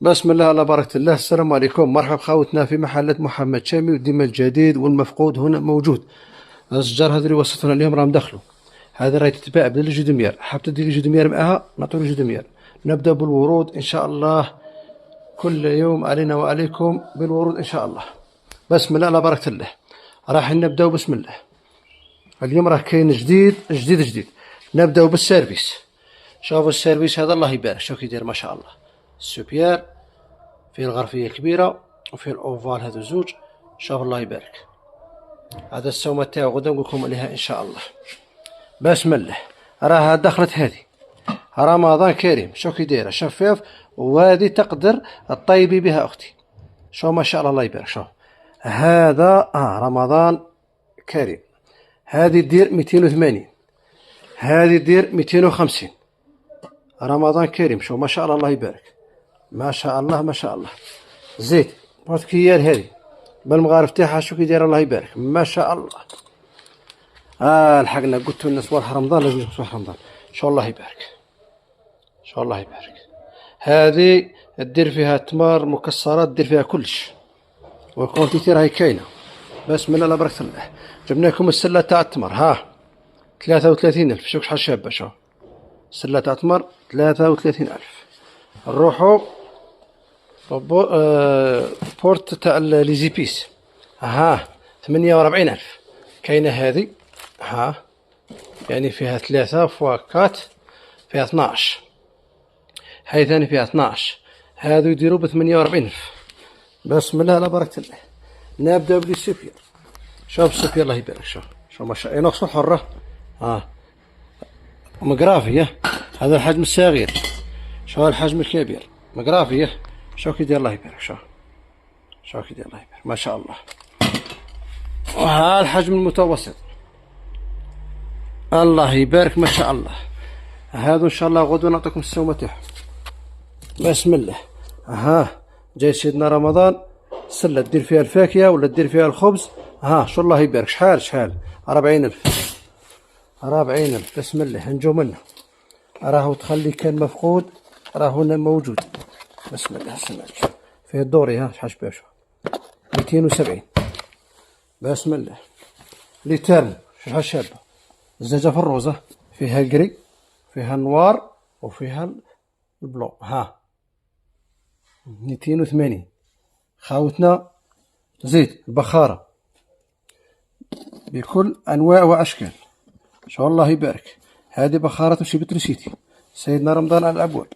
بسم الله على بركة الله. السلام عليكم، مرحبا خوتنا في محلة محمد شامي، وديما الجديد والمفقود هنا موجود. الأشجار هذو اللي وصلتنا اليوم راهم دخلوا. هذا راهي تتباع بلا جو دميار، حاب تديري جو دميار معاها نعطيو جو دميار. نبدأ بالورود إن شاء الله، كل يوم علينا وعليكم بالورود إن شاء الله. بسم الله على بركة الله. راح نبدأ بسم الله. اليوم راه كاين جديد جديد جديد. نبدأ بالسيرفيس. شوفوا السيرفيس هذا الله يبارك، شوف كي داير ما شاء الله. السوبيار فيه الغرفية الكبيرة وفيه الأوفال هذو زوج، شوف الله يبارك. هذا السومة تاعو غدا نقول لكم عليها إن شاء الله. بسم الله. راها دخلت هذه رمضان كريم، شوف كي دايرة شفاف، وهذه تقدر تطيبي بها أختي. شوف ما شاء الله الله يبارك. شوف هذا رمضان كريم. هذه دير 280، هذه دير 250. رمضان كريم، شوف ما شاء الله الله يبارك. ما شاء الله ما شاء الله. زيت بورتكيال هذه بالمغارف تاعها، شو كي دايره الله يبارك ما شاء الله. لحقنا قلت لنا صباح رمضان، لازم صباح رمضان. شو الله يبارك، شو الله يبارك. هذه دير فيها تمر مكسرات، دير فيها كلش، والكونتيتي راهي كاينه. بسم الله على بركه الله. جبنا لكم السله تاع التمر 33,000. شوف شحال شابه. شوف سله تاع التمر 33,000. نروحو بورت تاع لي زيبيس 48,000. كاينه هذه يعني فيها 3 فوا 4 فيها 12. هاي ثاني فيها 12. هذو يديروا ب 48,000. بسم الله على بركة الله. نبدا بلي سوبير. شوف السوبير الله يبارك. شوف ما شاء الله ينقصوا حرة مقرافي. هذا الحجم الصغير، شوف الحجم الكبير مقرافي. شوف كي داير الله يبارك. شوف كي داير الله يبارك ما شاء الله. الحجم المتوسط الله يبارك ما شاء الله. هذا ان شاء الله غدوه نعطيكم السومه تاعهم. بسم الله. جاي سيدنا رمضان، سله دير فيها الفاكهه ولا دير فيها الخبز. شو الله يبارك. شحال 40,000. 40,000. بسم الله. نجو منه، راهو تخلي كان مفقود راهو هنا موجود. بسم الله. السماك فيه الدوري شحال شباشو 270. بسم الله. لي تيرمو شحال شابه. الزجاجه في الروزه فيها الكري، فيها النوار، وفيها البلو 280. خاوتنا زيت البخاره بكل انواع واشكال، شو الله يبارك. هذه بخاره تمشي بتريسيتي، سيدنا رمضان على الابواب.